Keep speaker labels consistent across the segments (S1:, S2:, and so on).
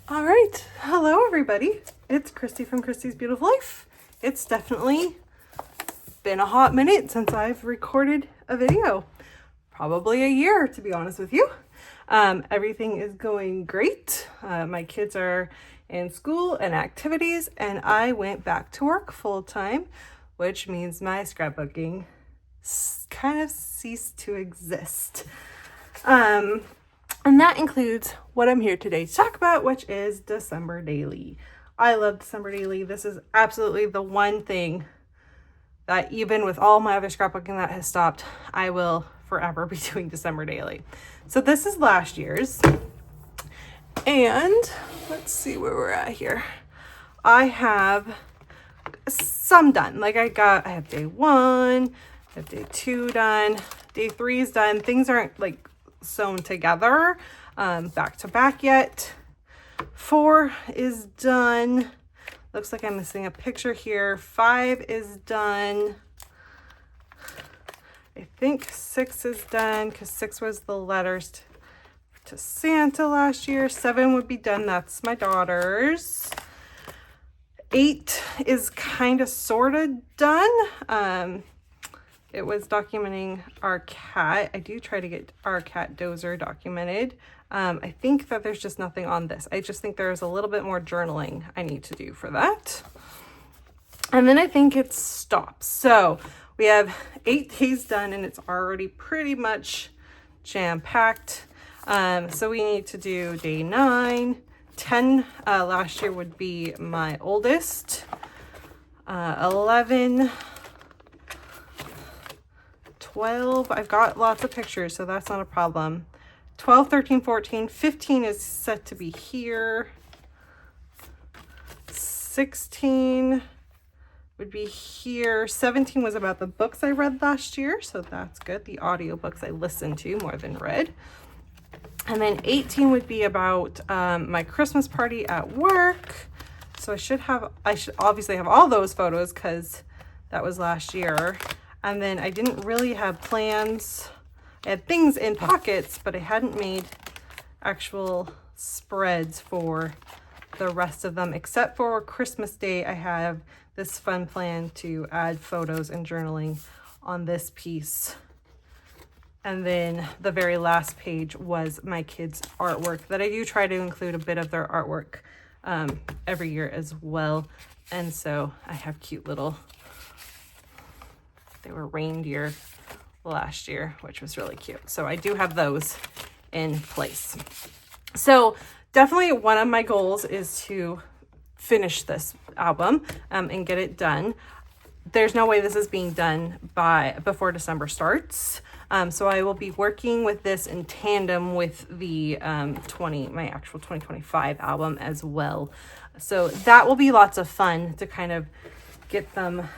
S1: All right, hello everybody. It's Christy from Christy's Beautiful Life. It's definitely been a hot minute since I've recorded a video. Probably a year, to be honest with you. Everything is going great. My kids are in school and activities, and I went back to work full time, which means my scrapbooking kind of ceased to exist. And that includes what I'm here today to talk about, which is December Daily. I love December Daily. This is absolutely the one thing that even with all my other scrapbooking that has stopped, I will forever be doing December Daily. So this is last year's. And let's see where we're at here. I have some done. Like I have day 1, I have day 2 done, day 3 is done. Things aren't like sewn together back to back yet. 4 is done. Looks like I'm missing a picture here. 5 is done. I think 6 is done because 6 was the letters to Santa last year. 7 would be done. That's my daughter's. 8 is kind of sort of done. It was documenting our cat. I do try to get our cat Dozer documented. I think that there's just nothing on this. I just think there's a little bit more journaling I need to do for that. And then I think it stops. So we have 8 days done and it's already pretty much jam-packed. So we need to do day 9. 10 last year would be my oldest. 11, 12, I've got lots of pictures, so that's not a problem. 12, 13, 14, 15 is set to be here. 16 would be here. 17 was about the books I read last year, so that's good. The audiobooks I listened to more than read. And then 18 would be about my Christmas party at work. So I should obviously have all those photos because that was last year. And then I didn't really have plans. I had things in pockets, but I hadn't made actual spreads for the rest of them, except for Christmas Day. I have this fun plan to add photos and journaling on this piece. And then the very last page was my kids' artwork that I do try to include a bit of their artwork every year as well. And so I have cute little, they were reindeer last year, which was really cute. So I do have those in place. So definitely one of my goals is to finish this album and get it done. There's no way this is being done before December starts. So I will be working with this in tandem with the my actual 2025 album as well. So that will be lots of fun to kind of get them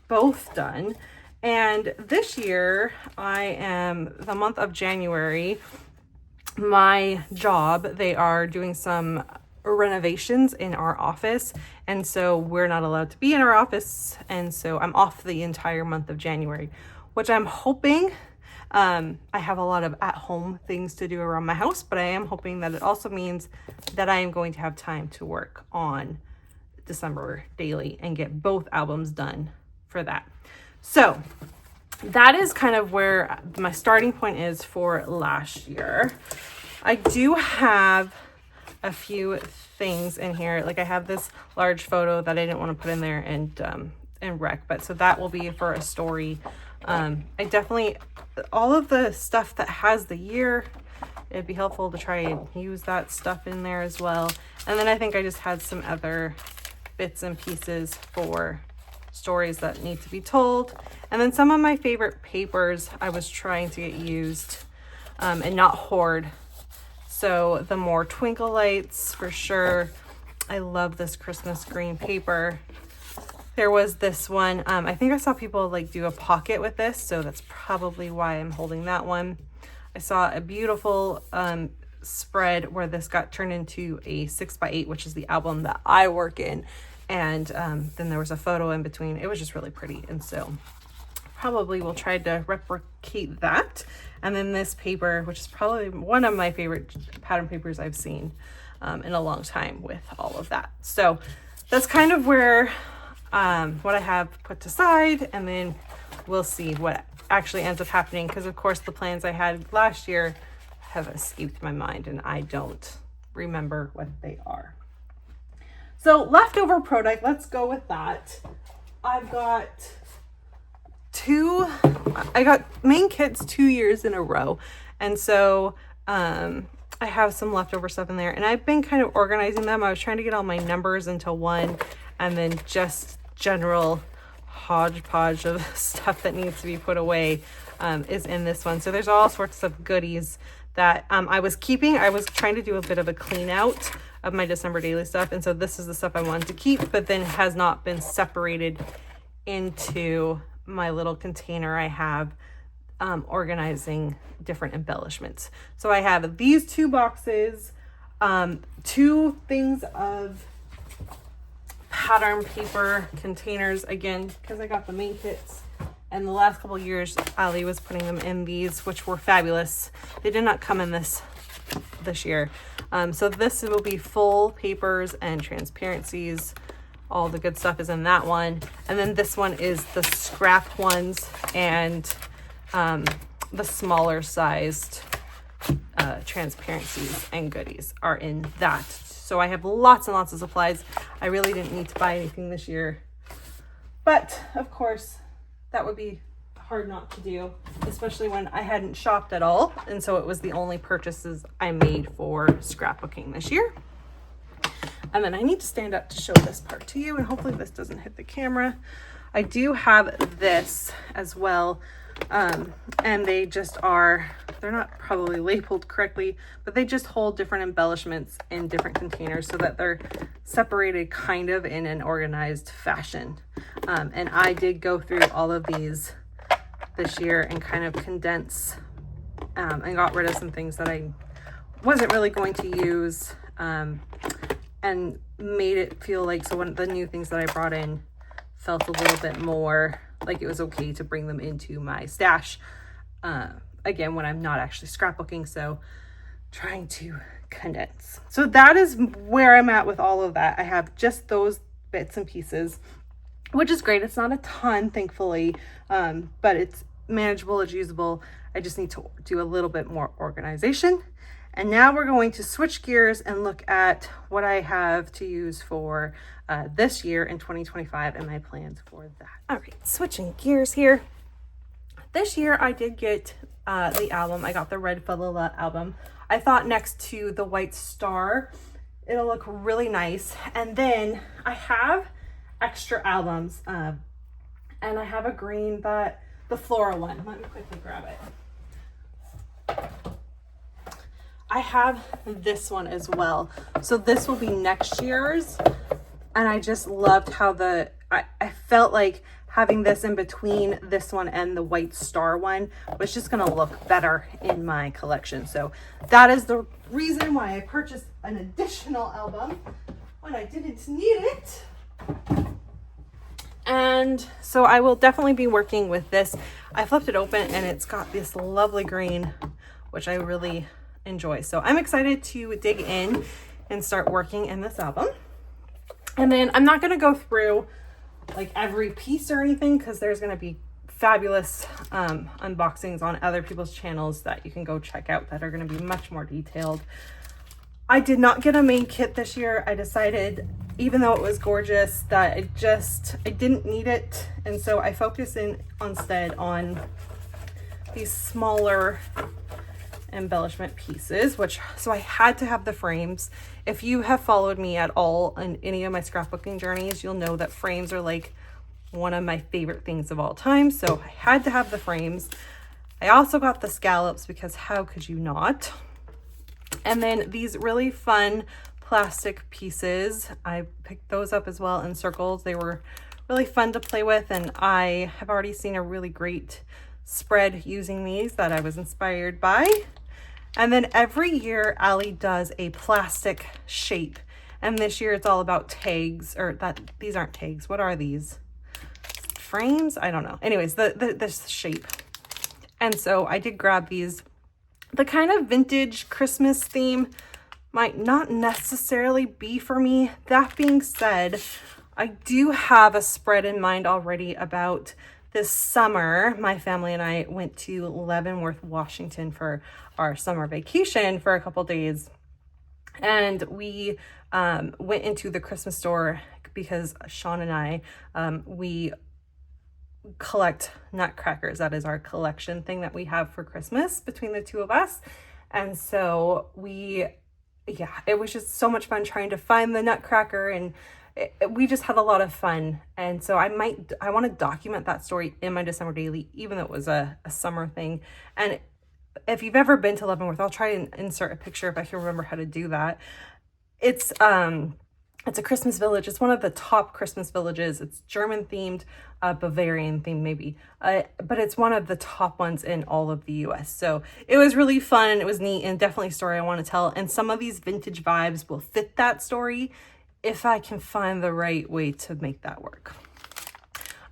S1: both done. And this year, the month of January, my job, they are doing some renovations in our office. And so we're not allowed to be in our office. And so I'm off the entire month of January, which I'm hoping, I have a lot of at-home things to do around my house, but I am hoping that it also means that I am going to have time to work on December Daily and get both albums done for that. So that is kind of where my starting point is for last year. I do have a few things in here. Like I have this large photo that I didn't want to put in there and wreck, but so that will be for a story. I definitely, all of the stuff that has the year, it'd be helpful to try and use that stuff in there as well. And then I think I just had some other bits and pieces for stories that need to be told. And then some of my favorite papers I was trying to get used and not hoard. So the more twinkle lights for sure. I love this Christmas green paper. There was this one, I think I saw people like do a pocket with this, so that's probably why I'm holding that one. I saw a beautiful spread where this got turned into a 6x8, which is the album that I work in. And then there was a photo in between. It was just really pretty. And so probably will try to replicate that. And then this paper, which is probably one of my favorite pattern papers I've seen in a long time with all of that. So that's kind of where what I have put aside, and then we'll see what actually ends up happening, because of course the plans I had last year have escaped my mind and I don't remember what they are. So leftover product, let's go with that. I got main kits 2 years in a row. And so I have some leftover stuff in there, and I've been kind of organizing them. I was trying to get all my numbers into one, and then just general hodgepodge of stuff that needs to be put away is in this one. So there's all sorts of goodies that I was keeping. I was trying to do a bit of a clean out of my December daily stuff, and so this is the stuff I wanted to keep, but then has not been separated into my little container I have organizing different embellishments. So I have these 2 boxes, 2 things of pattern paper containers, again because I got the main kits, and the last couple of years Ali was putting them in these, which were fabulous. They did not come in this year. So this will be full papers and transparencies. All the good stuff is in that one. And then this one is the scrap ones, and the smaller sized transparencies and goodies are in that. So I have lots and lots of supplies. I really didn't need to buy anything this year, but of course that would be hard not to do, especially when I hadn't shopped at all. And so it was the only purchases I made for scrapbooking this year. And then I need to stand up to show this part to you, and hopefully this doesn't hit the camera. I do have this as well. And they just they're not probably labeled correctly, but they just hold different embellishments in different containers so that they're separated kind of in an organized fashion. And I did go through all of these this year and kind of condense and got rid of some things that I wasn't really going to use, and made it feel like, so when the new things that I brought in felt a little bit more like it was okay to bring them into my stash, again, when I'm not actually scrapbooking. So trying to condense. So that is where I'm at with all of that. I have just those bits and pieces, which is great. It's not a ton, thankfully, but it's manageable, it's usable. I just need to do a little bit more organization. And now we're going to switch gears and look at what I have to use for this year in 2025 and my plans for that. All right, switching gears here. This year I did get the album. I got the Red Falila album. I thought next to the White Star, it'll look really nice. And then I have extra albums, and I have a green, but the floral one. Let me quickly grab it. I have this one as well. So this will be next year's. And I just loved how I felt like having this in between this one and the White Star one was just gonna look better in my collection. So that is the reason why I purchased an additional album when I didn't need it. And so I will definitely be working with this. I flipped it open and it's got this lovely green, which I really enjoy. So I'm excited to dig in and start working in this album. And then I'm not going to go through like every piece or anything, because there's going to be fabulous unboxings on other people's channels that you can go check out that are going to be much more detailed. I did not get a main kit this year. I decided, even though it was gorgeous, that I didn't need it. And so I focused instead on these smaller embellishment pieces, so I had to have the frames. If you have followed me at all in any of my scrapbooking journeys, you'll know that frames are like one of my favorite things of all time. So I had to have the frames. I also got the scallops, because how could you not? And then these really fun plastic pieces, I picked those up as well in circles. They were really fun to play with, and I have already seen a really great spread using these that I was inspired by. And then every year Ali does a plastic shape, and this year it's all about tags, or these aren't tags. What are these? frames. I don't know. Anyways, this shape. And so I did grab these. The kind of vintage Christmas theme might not necessarily be for me. That being said, I do have a spread in mind already about this summer. My family and I went to Leavenworth, Washington for our summer vacation for a couple days. And we went into the Christmas store because Sean and I, we collect nutcrackers. That is our collection thing that we have for Christmas between the two of us. And so it was just so much fun trying to find the nutcracker, and we just had a lot of fun. And so I want to document that story in my December daily, even though it was a summer thing. And if you've ever been to Leavenworth, I'll try and insert a picture if I can remember how to do that. It's a Christmas village. It's one of the top Christmas villages. It's German themed, Bavarian themed maybe, but it's one of the top ones in all of the US. So it was really fun and it was neat, and definitely a story I want to tell. And some of these vintage vibes will fit that story if I can find the right way to make that work.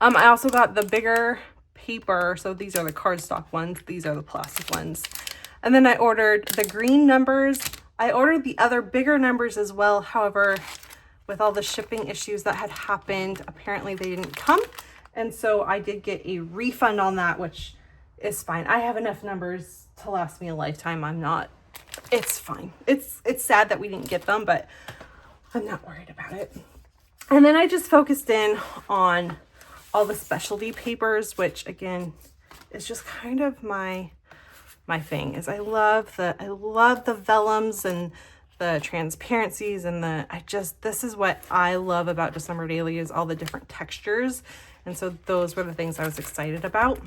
S1: I also got the bigger paper. So these are the cardstock ones. These are the plastic ones. And then I ordered the green numbers. I ordered the other bigger numbers as well. However, with all the shipping issues that had happened, apparently they didn't come. And so I did get a refund on that, which is fine. I have enough numbers to last me a lifetime. It's fine. It's sad that we didn't get them, but I'm not worried about it. And then I just focused in on all the specialty papers, which again is just kind of my thing. Is I love the vellums and the transparencies and this is what I love about December Daily, is all the different textures. And so those were the things I was excited about.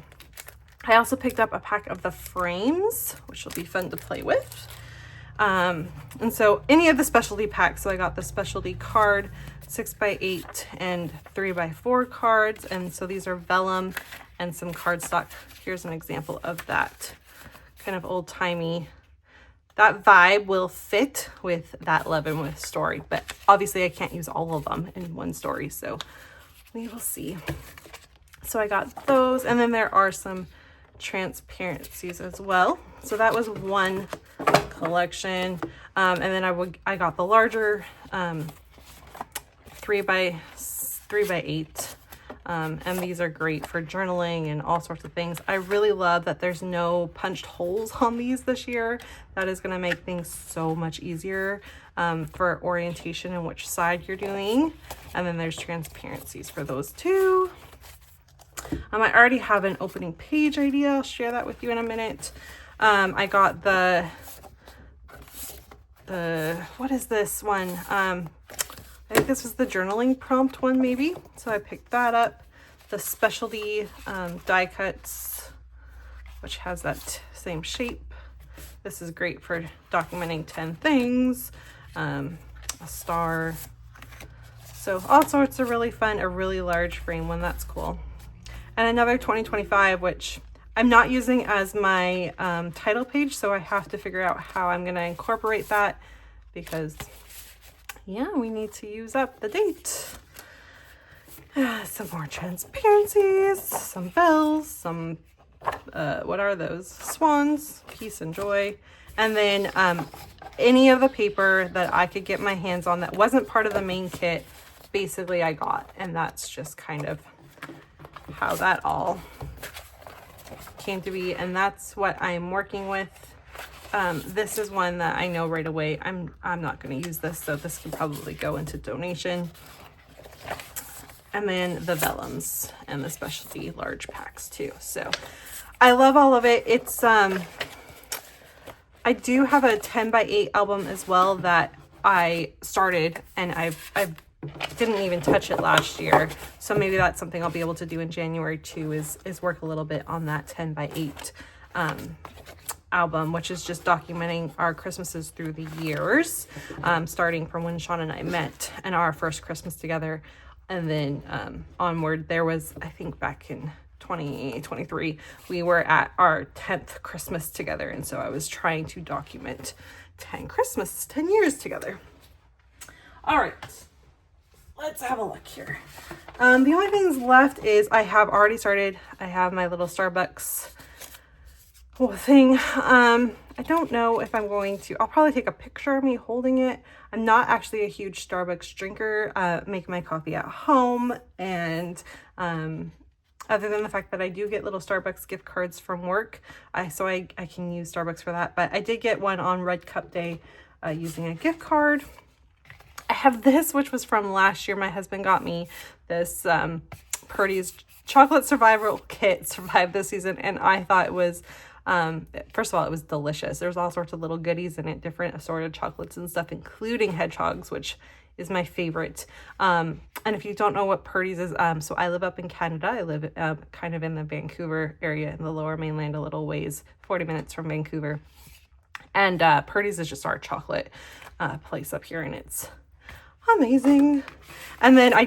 S1: I also picked up a pack of the frames, which will be fun to play with. And so any of the specialty packs, so I got the specialty card 6x8 and 3x4 cards. And so these are vellum and some cardstock. Here's an example of that kind of old-timey. That vibe will fit with that Leavenworth story, but obviously I can't use all of them in one story, so we will see. So I got those, and then there are some transparencies as well. So that was one collection, and then I got the larger 3x8. And these are great for journaling and all sorts of things. I really love that there's no punched holes on these this year. That is going to make things so much easier for orientation and which side you're doing. And then there's transparencies for those too. I already have an opening page idea. I'll share that with you in a minute. I got the what is this one? I think this was the journaling prompt one maybe. So I picked that up. The specialty die cuts, which has that same shape. This is great for documenting 10 things, a star. So all sorts of really fun, a really large frame one, that's cool. And another 2025, which I'm not using as my title page, so I have to figure out how I'm gonna incorporate that, because yeah, we need to use up the date. Some more transparencies, some bells, some, what are those? Swans, peace and joy. And then any of the paper that I could get my hands on that wasn't part of the main kit, basically I got. And that's just kind of how that all came to be. And that's what I'm working with. This is one that I know right away I'm not going to use this, so this could probably go into donation. And then the vellums and the specialty large packs too. So I love all of it. It's I do have a 10x8 album as well that I started, and I didn't even touch it last year. So maybe that's something I'll be able to do in January too, is work a little bit on that 10x8 album, which is just documenting our Christmases through the years, starting from when Sean and I met and our first Christmas together, and then onward. There was, I think back in 2023, we were at our 10th Christmas together, and so I was trying to document 10 years together. All right, let's have a look here. The only things left is I have already started. I have my little Starbucks thing. I don't know if I'm going to, I'll probably take a picture of me holding it. I'm not actually a huge Starbucks drinker, make my coffee at home. And other than the fact that I do get little Starbucks gift cards from work, so I can use Starbucks for that. But I did get one on Red Cup Day using a gift card. I have this, which was from last year. My husband got me this Purdy's chocolate survival kit, survived this season, and I thought it was first of all, it was delicious. There's all sorts of little goodies in it, different assorted chocolates and stuff, including hedgehogs, which is my favorite. And if you don't know what Purdy's is, so I live up in Canada. I live kind of in the Vancouver area in the Lower Mainland, a little ways, 40 minutes from Vancouver. And Purdy's is just our chocolate place up here, and it's amazing. And then I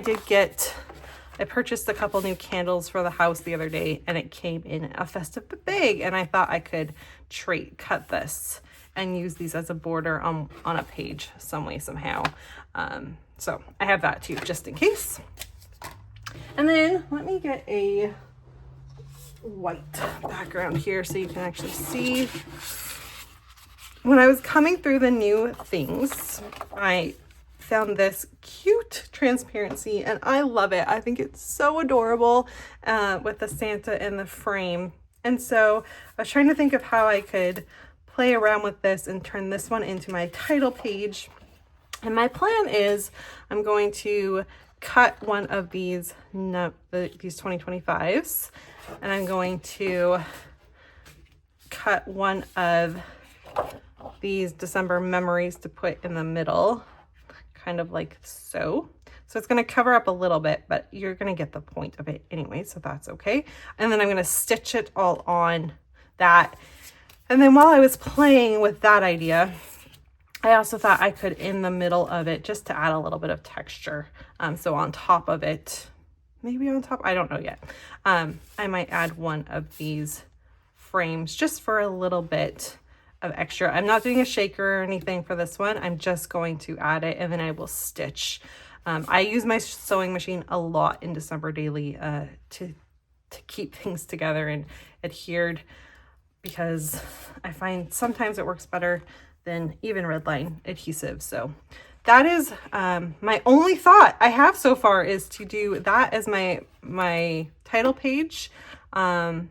S1: purchased a couple new candles for the house the other day, and it came in a festive bag, and I thought I could cut this and use these as a border on a page some way, somehow. So I have that too, just in case. And then let me get a white background here so you can actually see. When I was coming through the new things, I found this cute transparency, and I love it. I think it's so adorable with the Santa in the frame. And so I was trying to think of how I could play around with this and turn this one into my title page. And my plan is I'm going to cut one of these 2025s, and I'm going to cut one of these December memories to put in the middle, kind of like so. So it's going to cover up a little bit, but you're going to get the point of it anyway, so that's okay. And then I'm going to stitch it all on that. And then while I was playing with that idea, I also thought I could, in the middle of it, just to add a little bit of texture. So on top of it, maybe on top, I don't know yet. I might add one of these frames just for a little bit of extra. I'm not doing a shaker or anything for this one. I'm just going to add it, and then I will stitch. I use my sewing machine a lot in December Daily to keep things together and adhered, because I find sometimes it works better than even redline adhesive. So that is my only thought I have so far, is to do that as my title page. And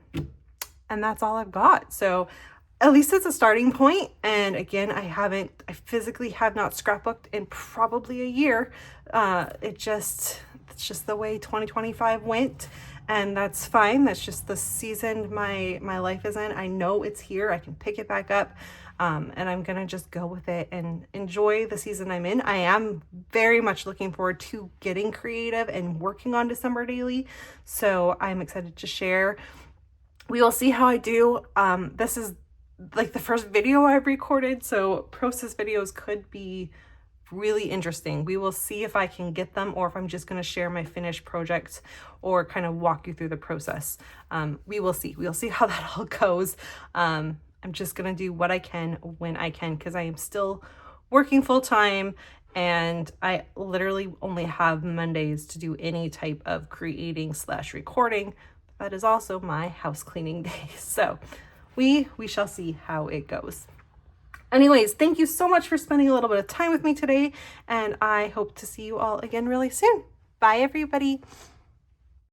S1: that's all I've got. So at least it's a starting point. And again, I physically have not scrapbooked in probably a year. It's just the way 2025 went, and that's fine. That's just the season my life is in. I know it's here. I can pick it back up. And I'm gonna just go with it and enjoy the season I'm in. I am very much looking forward to getting creative and working on December Daily. So I'm excited to share. We will see how I do. This is like the first video I've recorded, so process videos could be really interesting. We will see if I can get them, or if I'm just going to share my finished project or kind of walk you through the process. We will see. We'll see how that all goes. I'm just going to do what I can when I can, because I am still working full time, and I literally only have Mondays to do any type of creating/recording. That is also my house cleaning day. So we shall see how it goes. Anyways, thank you so much for spending a little bit of time with me today, and I hope to see you all again really soon. Bye, everybody.